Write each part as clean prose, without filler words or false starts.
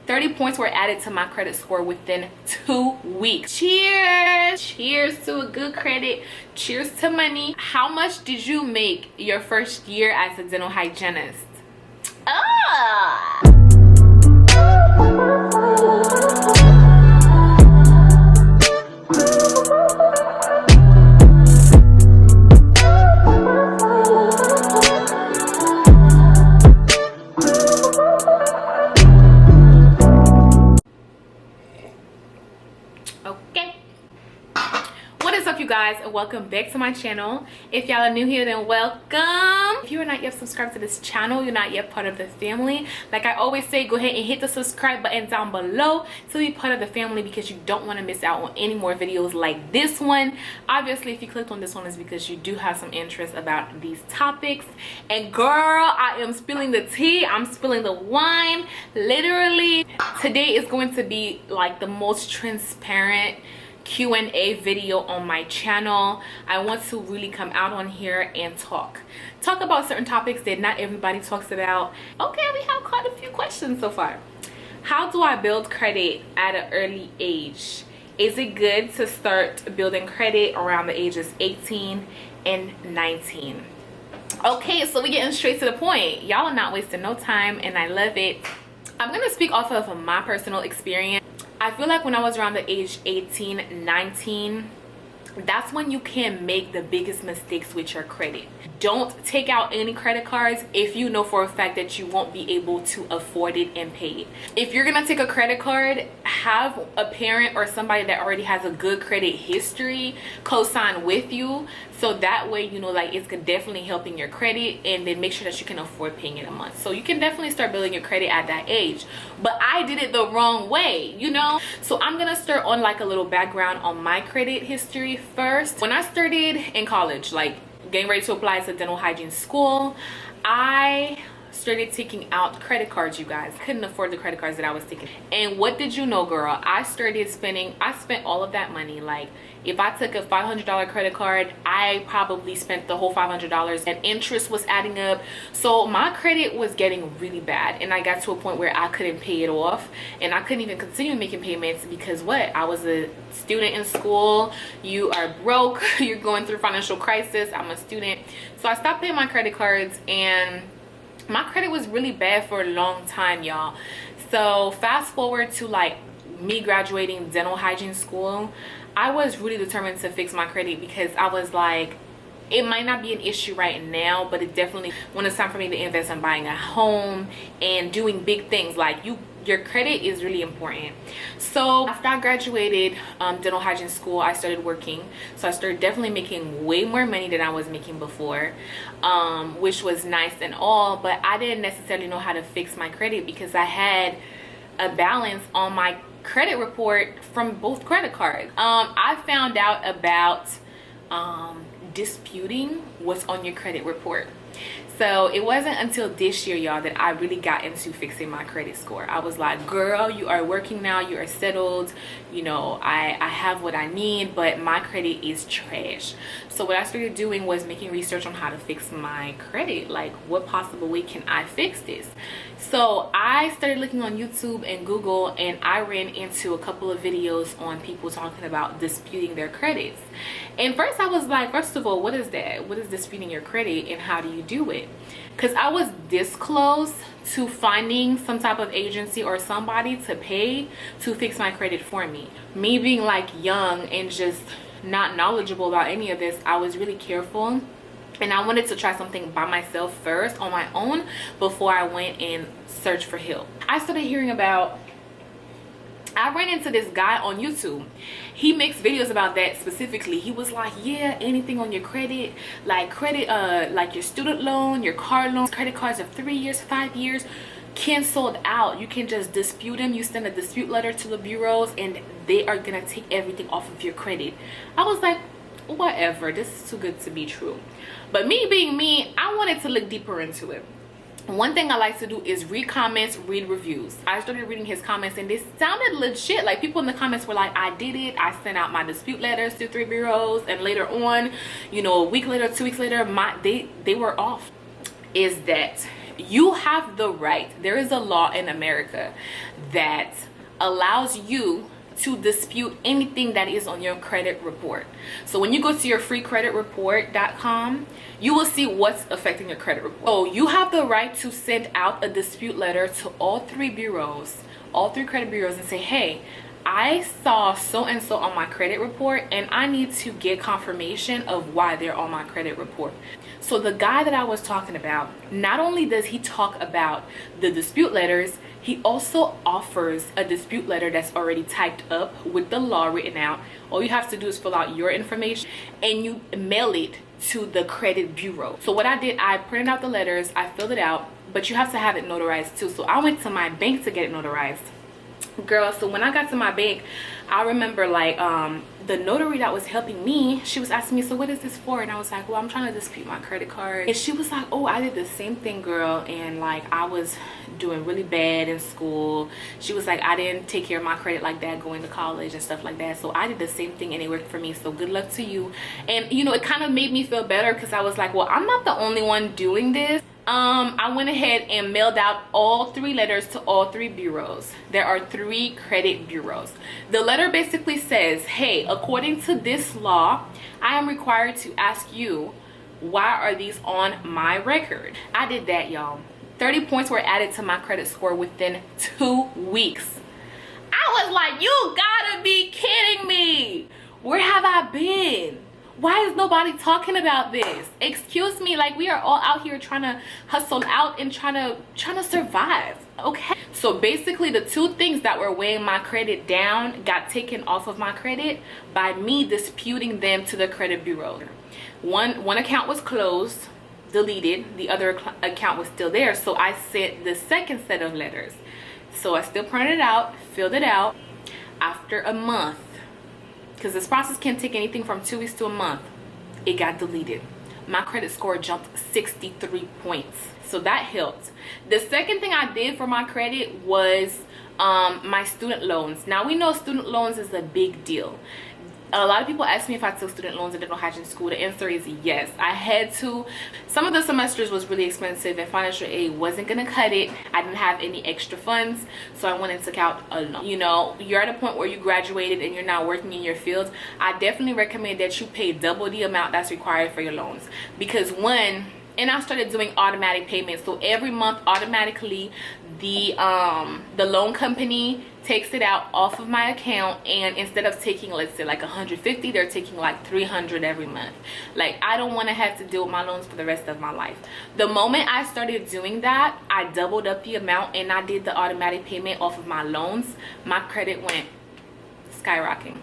30 points were added to my credit score within 2 weeks. Cheers! Cheers to a good credit. Cheers to money. How much did you make your first year as a dental hygienist? Okay, what is up, you guys, and welcome back to my channel. If y'all are new here, then welcome. If you are not yet subscribed to this channel, you're not yet part of the family. Like I always say, go ahead and hit the subscribe button down below to be part of the family, because you don't want to miss out on any more videos like this one. Obviously, if you clicked on this one, it's because you do have some interest about these topics. And girl, I am spilling the tea, I'm spilling the wine. Literally, today is going to be like the most transparent Q&A video on my channel. I want to really come out on here and talk about certain topics that not everybody talks about. Okay, we have quite a few questions so far. How do I build credit at an early age? Is it good to start building credit around the ages 18 and 19? Okay, so we're getting straight to the point. Y'all are not wasting no time, and I love it. I'm gonna speak off of my personal experience. I feel like when I was around the age 18, 19, that's when you can make the biggest mistakes with your credit. Don't take out any credit cards if you know for a fact that you won't be able to afford it and pay it. If you're gonna take a credit card, have a parent or somebody that already has a good credit history co-sign with you, so that way you know, like, it's definitely helping your credit, and then make sure that you can afford paying it a month. So you can definitely start building your credit at that age. But I did it the wrong way, you know. So I'm gonna start on like a little background on my credit history first. When I started in college, like getting ready to apply to dental hygiene school, I started taking out credit cards, you guys. Couldn't afford the credit cards that I was taking. And what did you know, girl? I spent all of that money. Like, if I took a $500 credit card, I probably spent the whole $500, and interest was adding up. So my credit was getting really bad, and I got to a point where I couldn't pay it off, and I couldn't even continue making payments because what? I was a student in school. You are broke. You're going through financial crisis. I'm a student. So I stopped paying my credit cards, and my credit was really bad for a long time, y'all. So fast forward to like me graduating dental hygiene school, I was really determined to fix my credit, because I was like, it might not be an issue right now, but it definitely, when it's time for me to invest in buying a home and doing big things, like your credit is really important. So after I graduated dental hygiene school, I started working. So I started definitely making way more money than I was making before, which was nice and all, but I didn't necessarily know how to fix my credit, because I had a balance on my credit report from both credit cards. I found out about disputing what's on your credit report. So it wasn't until this year, y'all, that I really got into fixing my credit score. I was like, girl, you are working now, you are settled, you know, I have what I need, but my credit is trash. So what I started doing was making research on how to fix my credit. Like, what possible way can I fix this? So I started looking on YouTube and Google, and I ran into a couple of videos on people talking about disputing their credits. And first I was like, first of all, what is that? What is disputing your credit, and how do you do it? Because I was this close to finding some type of agency or somebody to pay to fix my credit for me. Me being like young and just not knowledgeable about any of this, I was really careful, and I wanted to try something by myself first on my own before I went and searched for help. I started hearing about, I ran into this guy on YouTube. He makes videos about that specifically. He was like, yeah, anything on your credit, like credit, like your student loan, your car loan, credit cards of 3 years, 5 years, canceled out. You can just dispute them. You send a dispute letter to the bureaus, and they are gonna take everything off of your credit. I was like, whatever, this is too good to be true. But me being me, I wanted to look deeper into it. One thing I like to do is read comments, read reviews. I started reading his comments, and this sounded legit. Like, people in the comments were like, I did it, I sent out my dispute letters to 3 bureaus, and later on, you know, a week later, 2 weeks later, they were off. Is that you have the right. There is a law in America that allows you to dispute anything that is on your credit report. So when you go to your freecreditreport.com, you will see what's affecting your credit report. So you have the right to send out a dispute letter to all three bureaus, all three credit bureaus, and say, hey, I saw so and so on my credit report and I need to get confirmation of why they're on my credit report. So the guy that I was talking about, not only does he talk about the dispute letters, he also offers a dispute letter that's already typed up with the law written out. All you have to do is fill out your information and you mail it to the credit bureau. So what I did, I printed out the letters, I filled it out, but you have to have it notarized too. So I went to my bank to get it notarized. Girl, so when I got to my bank, I remember like the notary that was helping me, she was asking me, so what is this for? And I was like, well, I'm trying to dispute my credit card. And she was like, oh, I did the same thing, girl, and like I was doing really bad in school. She was like, I didn't take care of my credit like that going to college and stuff like that, so I did the same thing and it worked for me, so good luck to you. And you know, it kind of made me feel better because I was like, well, I'm not the only one doing this. I went ahead and mailed out all three letters to all three bureaus. There are three credit bureaus. The letter basically says, hey, according to this law, I am required to ask you, why are these on my record? I did that, y'all. 30 points were added to my credit score within 2 weeks. I was like, you gotta be kidding me. Where have I been? Why is nobody talking about this? Excuse me, like we are all out here trying to hustle out and trying to survive, okay? So basically the two things that were weighing my credit down got taken off of my credit by me disputing them to the credit bureau. One account was closed, deleted, the other account was still there, so I sent the second set of letters. So I still printed it out, filled it out. After a month, because this process can take anything from 2 weeks to a month, it got deleted. My credit score jumped 63 points, so that helped. The second thing I did for my credit was my student loans. Now we know student loans is a big deal. A lot of people ask me if I took student loans in dental hygiene school. The answer is yes, I had to. Some of the semesters was really expensive and financial aid wasn't gonna cut it. I didn't have any extra funds, so I went and took out a loan. You know, you're at a point where you graduated and you're not working in your field. I definitely recommend that you pay double the amount that's required for your loans, because and I started doing automatic payments. So every month automatically the loan company takes it out off of my account, and instead of taking, let's say, like 150, they're taking like 300 every month. Like, I don't want to have to deal with my loans for the rest of my life. The moment I started doing that, I doubled up the amount and I did the automatic payment off of my loans. My credit went skyrocketing.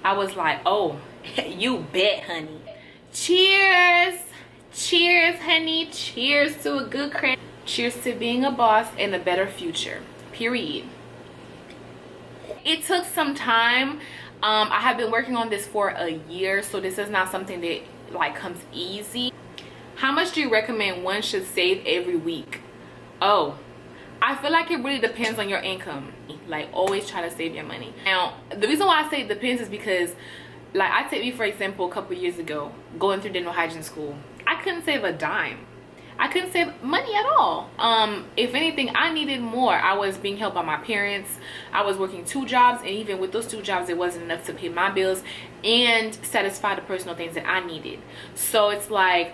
I was like, oh, you bet, honey. Cheers. Cheers, honey. Cheers to a good credit. Cheers to being a boss and a better future, period. It took some time. I have been working on this for a year, so this is not something that like comes easy. How much do you recommend one should save every week? Oh, I feel like it really depends on your income. Like, always try to save your money. Now, the reason why I say it depends is because, like, I take me for example, a couple years ago, going through dental hygiene school, I couldn't save a dime. I couldn't save money at all. If anything, I needed more. I was being helped by my parents. I was working 2 jobs, and even with those 2 jobs, it wasn't enough to pay my bills and satisfy the personal things that I needed. So it's like,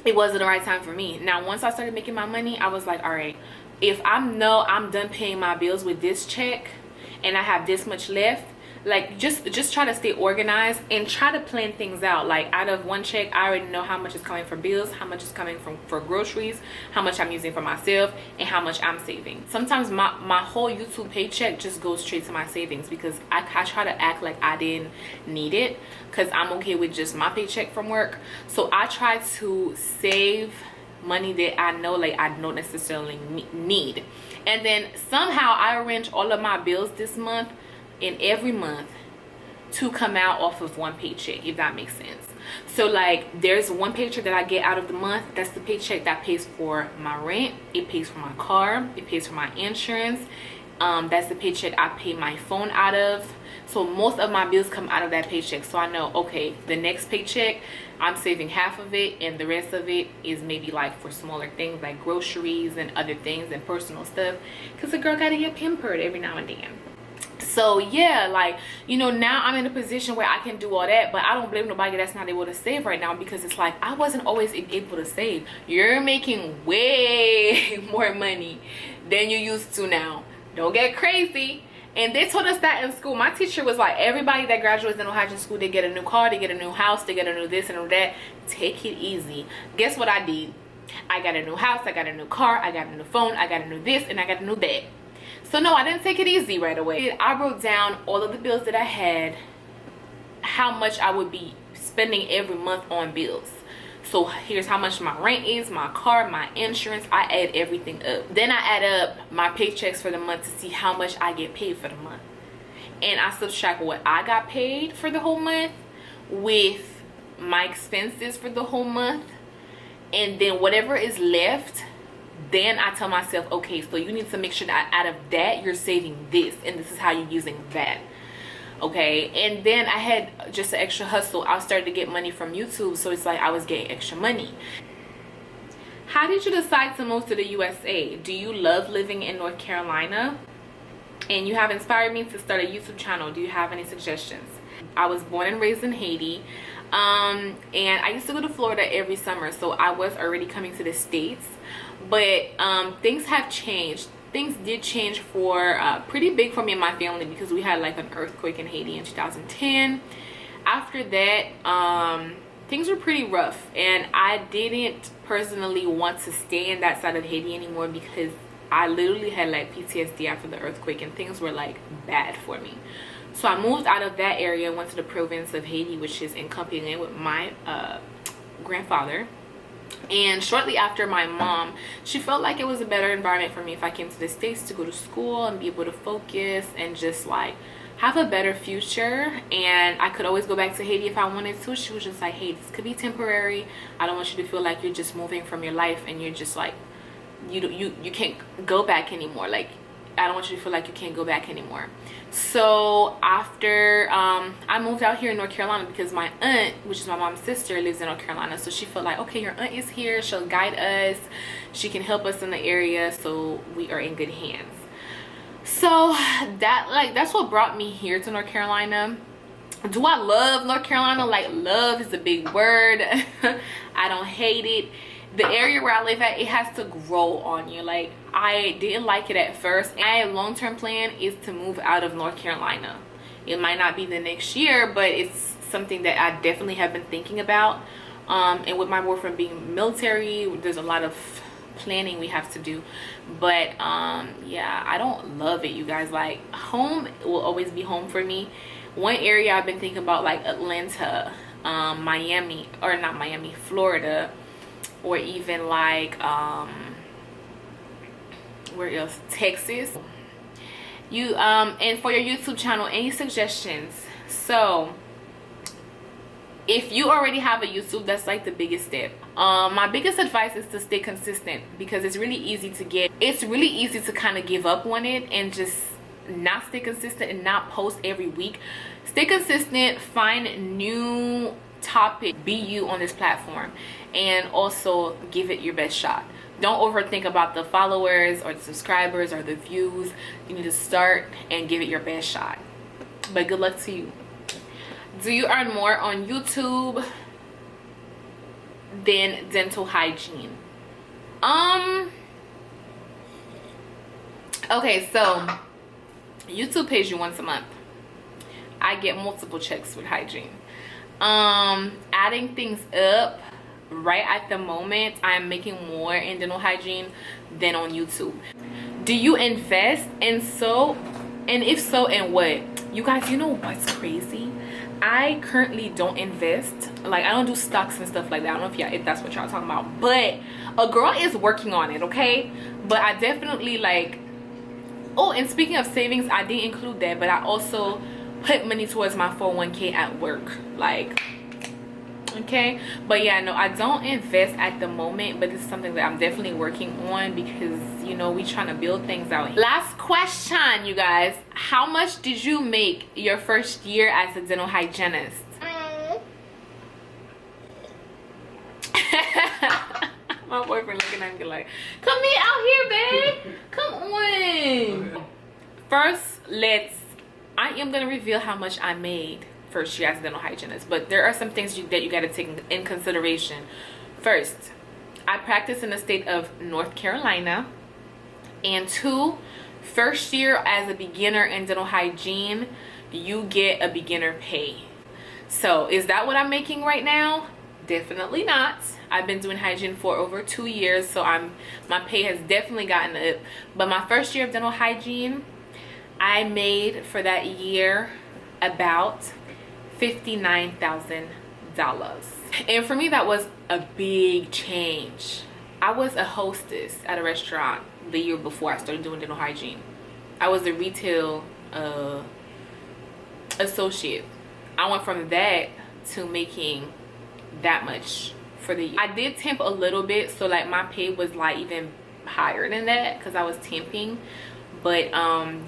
it wasn't the right time for me. Now, once I started making my money, I was like, all right, if I'm done paying my bills with this check and I have this much left, like, just try to stay organized and try to plan things out. Like, out of one check, I already know how much is coming for bills, how much is coming for groceries, how much I'm using for myself, and how much I'm saving. Sometimes my whole YouTube paycheck just goes straight to my savings, because I try to act like I didn't need it, because I'm okay with just my paycheck from work. So I try to save money that I know, like, I don't necessarily need. And then somehow I arrange all of my bills this month and every month to come out off of one paycheck, if that makes sense. So like, there's one paycheck that I get out of the month. That's the paycheck that pays for my rent, it pays for my car, it pays for my insurance, That's the paycheck I pay my phone out of. So most of my bills come out of that paycheck. So I know, okay, the next paycheck, I'm saving half of it, and the rest of it is maybe like for smaller things like groceries and other things and personal stuff, because the girl gotta get pampered every now and then. So yeah, like, you know, now I'm in a position where I can do all that, but I don't blame nobody that's not able to save right now, because it's like I wasn't always able to save. You're making way more money than you used to now. Don't get crazy. And they told us that in school. My teacher was like, everybody that graduates dental hygiene school, they get a new car, they get a new house, they get a new this and new that. Take it easy. Guess what I did? I got a new house, I got a new car, I got a new phone, I got a new this, and I got a new that. So no, I didn't take it easy right away. I wrote down all of the bills that I had, how much I would be spending every month on bills. So here's how much my rent is, my car, my insurance. I add everything up. Then I add up my paychecks for the month to see how much I get paid for the month. And I subtract what I got paid for the whole month with my expenses for the whole month. And then whatever is left, then I tell myself, okay, so you need to make sure that out of that, you're saving this. And this is how you're using that. Okay, and then I had just an extra hustle. I started to get money from YouTube, so it's like I was getting extra money. How did you decide to move to the USA? Do you love living in North Carolina? And you have inspired me to start a YouTube channel. Do you have any suggestions? I was born and raised in Haiti, and I used to go to Florida every summer, so I was already coming to the States. But things have changed. Things did change for pretty big for me and my family, because we had like an earthquake in Haiti in 2010. After that, things were pretty rough, and I didn't personally want to stay in that side of Haiti anymore, because I literally had like PTSD after the earthquake, and things were like bad for me. So I moved out of that area and went to the province of Haiti, which is in Company with my grandfather. And shortly after, my mom, she felt like it was a better environment for me if I came to the States to go to school and be able to focus and just like have a better future. And I could always go back to Haiti if I wanted to. She was just like, hey, this could be temporary. I don't want you to feel like you're just moving from your life and you're just like, you can't go back anymore. Like, I don't want you to feel like you can't go back anymore. So after I moved out here in North Carolina, because my aunt, which is my mom's sister, lives in North Carolina. So she felt like, okay, your aunt is here, she'll guide us, she can help us in the area, so we are in good hands. So that's what brought me here to North Carolina. Do I love North Carolina? Like, love is a big word. I don't hate it. The area where I live at, it has to grow on you. Like, I didn't like it at first. My long-term plan is to move out of North Carolina. It might not be the next year, but it's something that I definitely have been thinking about. And with my boyfriend being military, there's a lot of planning we have to do. But yeah, I don't love it, you guys. Like, home will always be home for me. One area I've been thinking about, like Atlanta, Miami, or not Miami, Florida, or even like where else, Texas. You and for your YouTube channel, any suggestions? So if you already have a YouTube, that's like the biggest step. My biggest advice is to stay consistent, because it's really easy to kind of give up on it and just not stay consistent and not post every week. Stay consistent, find new topic, be you on this platform, and also give it your best shot. Don't overthink about the followers or the subscribers or the views. You need to start and give it your best shot. But good luck to you. Do you earn more on YouTube than dental hygiene? Okay, so YouTube pays you once a month. I get multiple checks with hygiene. Adding things up, right at the moment, I'm making more in dental hygiene than on YouTube. Do you invest? And if so, in what? You guys, you know what's crazy? I currently don't invest. Like, I don't do stocks and stuff like that. I don't know if that's what y'all talking about, but a girl is working on it, okay? But I definitely, like, oh, and speaking of savings, I didn't include that, but I also put money towards my 401k at work. Like, Okay, but yeah, no, I don't invest at the moment, but this is something that I'm definitely working on because, you know, we trying to build things out. Last question, you guys. How much did you make your first year as a dental hygienist? My boyfriend looking at me like, come me out here, babe. Come on. First, I am gonna reveal how much I made first year as a dental hygienist, but there are some things that you got to take in consideration. First, I practice in the state of North Carolina, and 2, first year as a beginner in dental hygiene, you get a beginner pay. So is that what I'm making right now? Definitely not. I've been doing hygiene for over 2 years, so my pay has definitely gotten up. But my first year of dental hygiene, I made for that year about $59,000. And for me, that was a big change. I was a hostess at a restaurant the year before I started doing dental hygiene. I was a retail associate. I went from that to making that much for the year. I did temp a little bit, so like my pay was like even higher than that because I was temping. But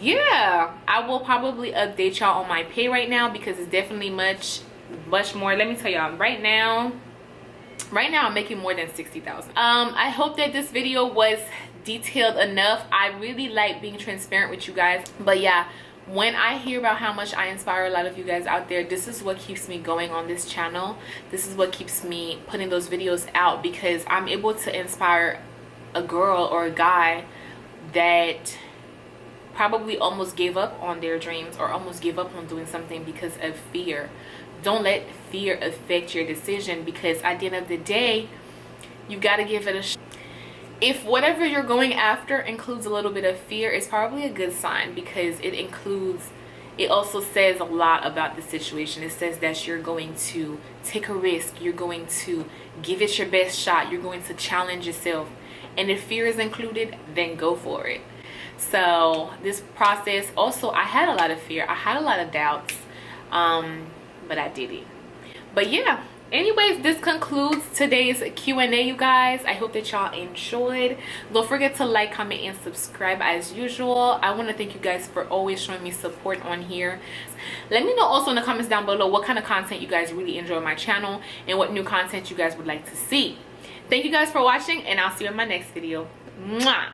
yeah, I will probably update y'all on my pay right now because it's definitely much more. Let me tell y'all, right now I'm making more than 60,000. I hope that this video was detailed enough. I really like being transparent with you guys. But yeah, when I hear about how much I inspire a lot of you guys out there, this is what keeps me going on this channel. This is what keeps me putting those videos out, because I'm able to inspire a girl or a guy that probably almost gave up on their dreams or almost gave up on doing something because of fear. Don't let fear affect your decision, because at the end of the day, you got to give it a shot. If whatever you're going after includes a little bit of fear, it's probably a good sign, because it also says a lot about the situation. It says that you're going to take a risk, you're going to give it your best shot, you're going to challenge yourself. And if fear is included, then go for it. So this process, also I had a lot of fear, I had a lot of doubts, but I did it. But yeah, anyways, this concludes today's Q&A, you guys. I hope that y'all enjoyed. Don't forget to like, comment, and subscribe as usual. I want to thank you guys for always showing me support on here. Let me know also in the comments down below what kind of content you guys really enjoy on my channel and what new content you guys would like to see. Thank you guys for watching, and I'll see you in my next video. Mwah!